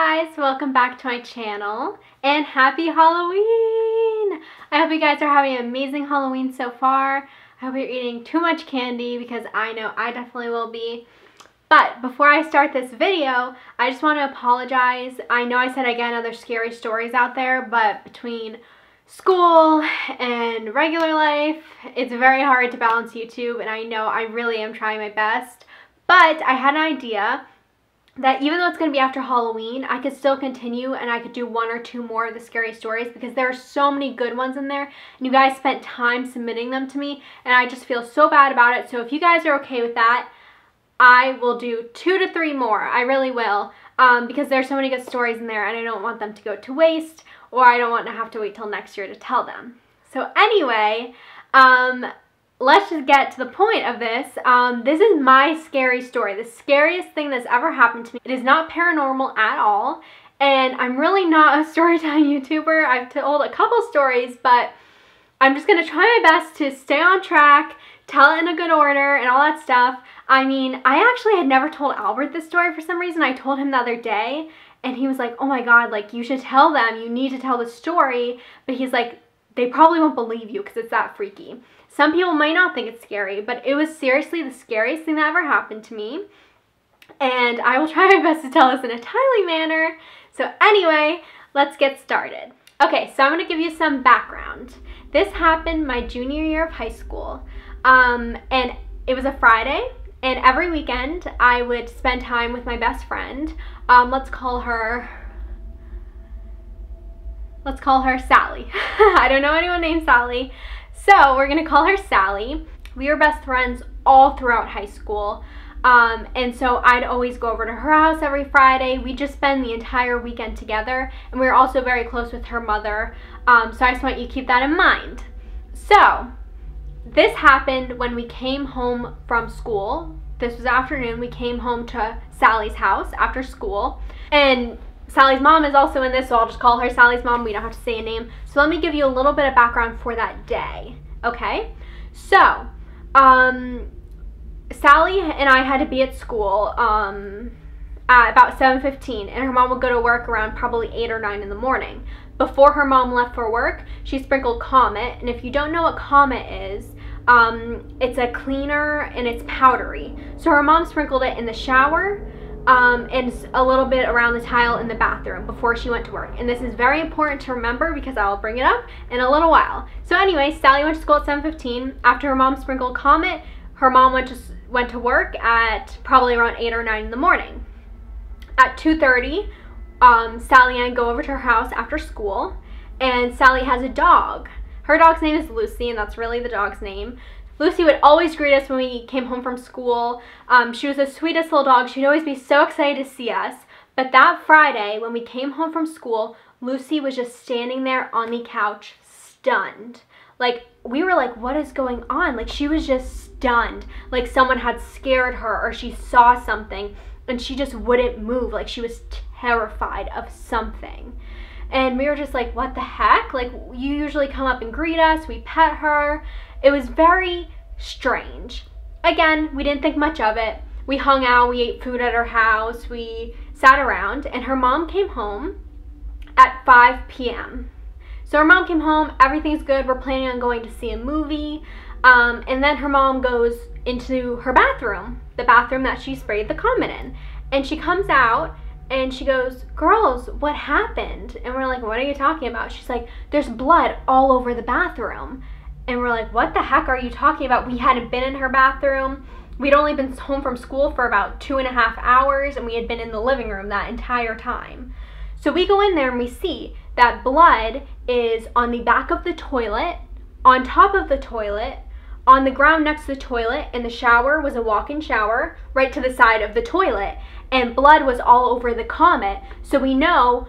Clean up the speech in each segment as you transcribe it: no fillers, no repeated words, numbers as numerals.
guys, welcome back to my channel and happy Halloween! I hope you guys are having an amazing Halloween so far. I hope you're eating too much candy because I know I definitely will be. But before I start this video, I just want to apologize. I know I said I get other scary stories out there, but between school and regular life, it's very hard to balance YouTube, and I know I really am trying my best. But I had an idea that even though it's going to be after Halloween, I could still continue and I could do one or two more of the scary stories because there are so many good ones in there and you guys spent time submitting them to me and I just feel so bad about it. So if you guys are okay with that, I will do 2 to 3 more. I really will, because there's so many good stories in there and I don't want them to go to waste, or I don't want to have to wait till next year to tell them. So anyway, let's just get to the point of this. This is my scary story, the scariest thing that's ever happened to me. It is not paranormal at all, and I'm really not a Storytime YouTuber. I've told a couple stories, but I'm just going to try my best to stay on track, tell it in a good order, and all that stuff. I mean, I actually had never told Albert this story for some reason. I told him the other day, and he was like, oh my god, like, you should tell them. You need to tell the story. But he's like, they probably won't believe you because it's that freaky. Some people might not think it's scary, but it was seriously the scariest thing that ever happened to me. And I will try my best to tell this in a timely manner. So anyway, let's get started. Okay, so I'm going to give you some background. This happened my junior year of high school. And it was a Friday. And every weekend, I would spend time with my best friend. Let's call her Sally. I don't know anyone named Sally. So we're going to call her Sally. We were best friends all throughout high school. And so I'd always go over to her house every Friday. We'd just spend the entire weekend together. And we were also very close with her mother. So I just want you to keep that in mind. So this happened when we came home from school. This was afternoon. We came home to Sally's house after school. And Sally's mom is also in this, so I'll just call her Sally's mom. We don't have to say a name. So let me give you a little bit of background for that day, okay? So, Sally and I had to be at school at about 7:15, and her mom would go to work around probably 8 or 9 in the morning. Before her mom left for work, she sprinkled Comet, and if you don't know what Comet is, it's a cleaner and it's powdery. So her mom sprinkled it in the shower, and a little bit around the tile in the bathroom before she went to work. And this is very important to remember because I'll bring it up in a little while. So anyway, Sally went to school at 7:15. After her mom sprinkled Comet, her mom went to work at probably around 8 or 9 in the morning. At 2:30, Sally and I go over to her house after school, and Sally has a dog. Her dog's name is Lucy, and that's really the dog's name. Lucy would always greet us when we came home from school. She was the sweetest little dog. She'd always be so excited to see us. But that Friday, when we came home from school, Lucy was just standing there on the couch, stunned. Like, we were like, what is going on? Like, she was just stunned. Like, someone had scared her or she saw something, and she just wouldn't move. Like, she was terrified of something. And we were just like, what the heck? Like, you usually come up and greet us. We pet her. It was very strange. Again, we didn't think much of it. We hung out, we ate food at her house, we sat around, and her mom came home at 5 p.m. So her mom came home, everything's good, we're planning on going to see a movie, and then her mom goes into her bathroom, the bathroom that she sprayed the Comet in, and she comes out, and she goes, girls, what happened? And we're like, what are you talking about? She's like, there's blood all over the bathroom. And we're like, what the heck are you talking about? We hadn't been in her bathroom. We'd only been home from school for about 2.5 hours, and we had been in the living room that entire time. So we go in there and we see that blood is on the back of the toilet, on top of the toilet, on the ground next to the toilet, and the shower was a walk-in shower right to the side of the toilet. And blood was all over the Comet. So we know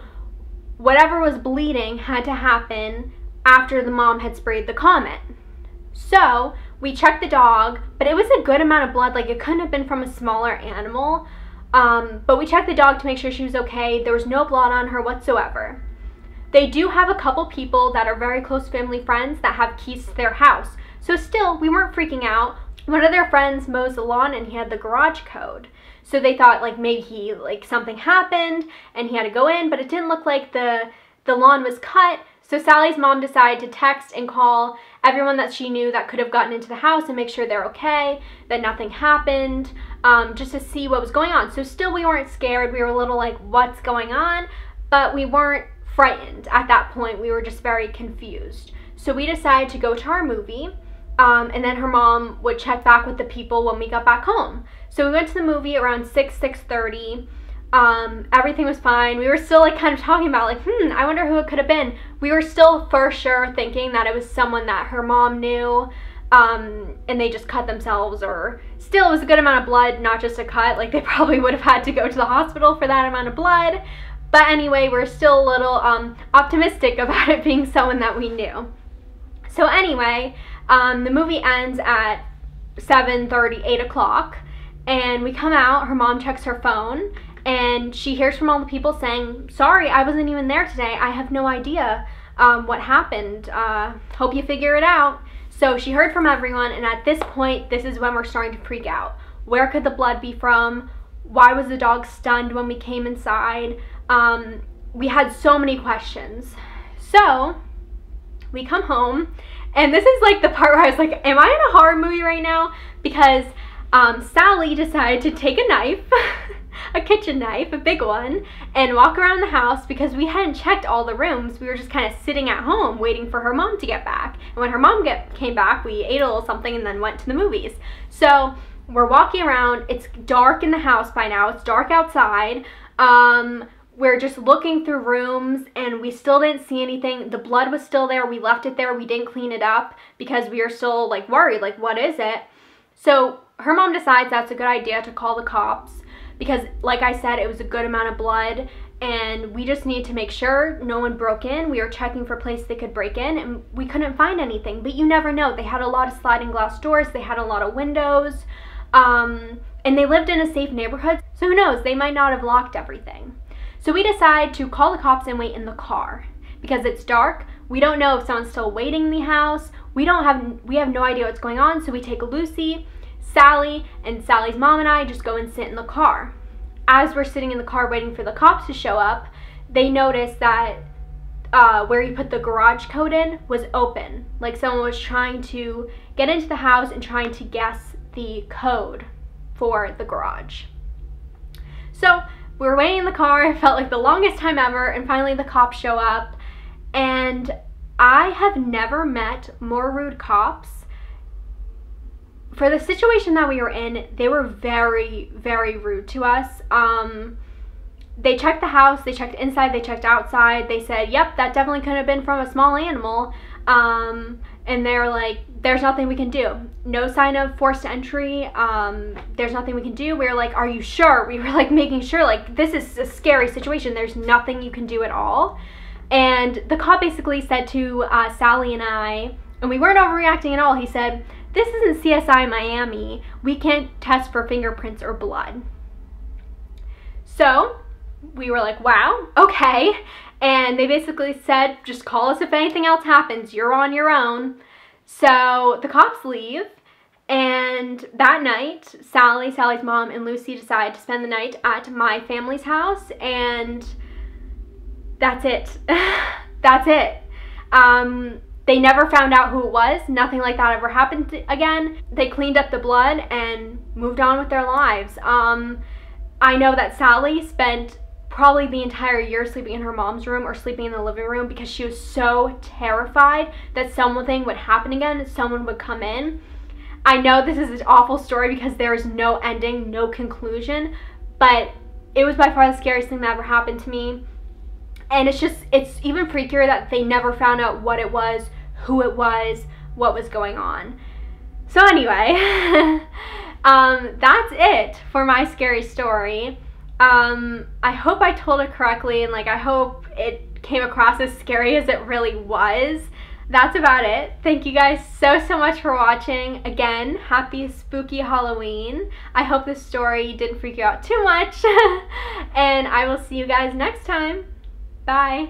whatever was bleeding had to happen after the mom had sprayed the Comet. So we checked the dog, but it was a good amount of blood. Like, it couldn't have been from a smaller animal. But we checked the dog to make sure she was okay. There was no blood on her whatsoever. They do have a couple people that are very close family friends that have keys to their house. So still, we weren't freaking out. one of their friends mows the lawn and he had the garage code. So they thought like maybe something happened and he had to go in, but it didn't look like the lawn was cut. So Sally's mom decided to text and call everyone that she knew that could have gotten into the house and make sure they're okay, that nothing happened, just to see what was going on. So still we weren't scared. We were a little like, what's going on? But we weren't frightened at that point. We were just very confused. So we decided to go to our movie, and then her mom would check back with the people when we got back home. So we went to the movie around 6:30. Everything was fine. We were still like kind of talking about like, I wonder who it could have been. We were still for sure thinking that it was someone that her mom knew, and they just cut themselves, or still it was a good amount of blood, not just a cut. Like they probably would have had to go to the hospital for that amount of blood. But anyway, we're still a little optimistic about it being someone that we knew. So anyway, the movie ends at 7:30, 8 o'clock, and we come out. Her mom checks her phone, and she hears from all the people saying, sorry, I wasn't even there today. I have no idea what happened. Hope you figure it out. So she heard from everyone, and at this point, this is when we're starting to freak out. Where could the blood be from? Why was the dog stunned when we came inside? We had so many questions. So we come home, and this is like the part where I was like, am I in a horror movie right now? Because Sally decided to take a knife, a kitchen knife, a big one, and walk around the house because we hadn't checked all the rooms. We were just kind of sitting at home waiting for her mom to get back. And when her mom came back, we ate a little something and then went to the movies. So we're walking around. It's dark in the house by now. It's dark outside. We're just looking through rooms, and we still didn't see anything. The blood was still there. We left it there. We didn't clean it up because we were still like worried, like what is it? So her mom decides that's a good idea to call the cops because, like I said, it was a good amount of blood, and we just needed to make sure no one broke in. We were checking for places they could break in, and we couldn't find anything. But you never know. They had a lot of sliding glass doors. They had a lot of windows, and they lived in a safe neighborhood. So who knows? They might not have locked everything. So we decide to call the cops and wait in the car because it's dark. We don't know if someone's still waiting in the house. We have no idea what's going on. So we take Lucy, Sally, and Sally's mom and I just go and sit in the car. As we're sitting in the car waiting for the cops to show up, they notice that where you put the garage code in was open. Like someone was trying to get into the house and trying to guess the code for the garage. So we were waiting in the car. It felt like the longest time ever, and finally the cops show up, and I have never met more rude cops. For the situation that we were in, they were very, very rude to us. They checked the house, they checked inside, they checked outside. They said, yep, that definitely could have been from a small animal. And they're like, there's nothing we can do. No sign of forced entry. There's nothing we can do. We were like, are you sure? We were like making sure, like, this is a scary situation. There's nothing you can do at all. And the cop basically said to Sally and I, and we weren't overreacting at all, he said, this isn't CSI Miami. We can't test for fingerprints or blood. So we were like, wow, okay. And they basically said, just call us if anything else happens. You're on your own. So the cops leave, and that night, Sally's mom, and Lucy decide to spend the night at my family's house, and that's it. That's it. They never found out who it was. Nothing like that ever happened again. They cleaned up the blood and moved on with their lives. I know that Sally spent probably the entire year sleeping in her mom's room or sleeping in the living room because she was so terrified that something would happen again, someone would come in. I know this is an awful story because there is no ending, no conclusion, but it was by far the scariest thing that ever happened to me. And it's even freakier that they never found out what it was, who it was, what was going on. So anyway, that's it for my scary story. I hope I told it correctly, and like I hope it came across as scary as it really was. That's about it. Thank you guys so much for watching. Again, happy spooky Halloween. I hope this story didn't freak you out too much. And I will see you guys next time. Bye.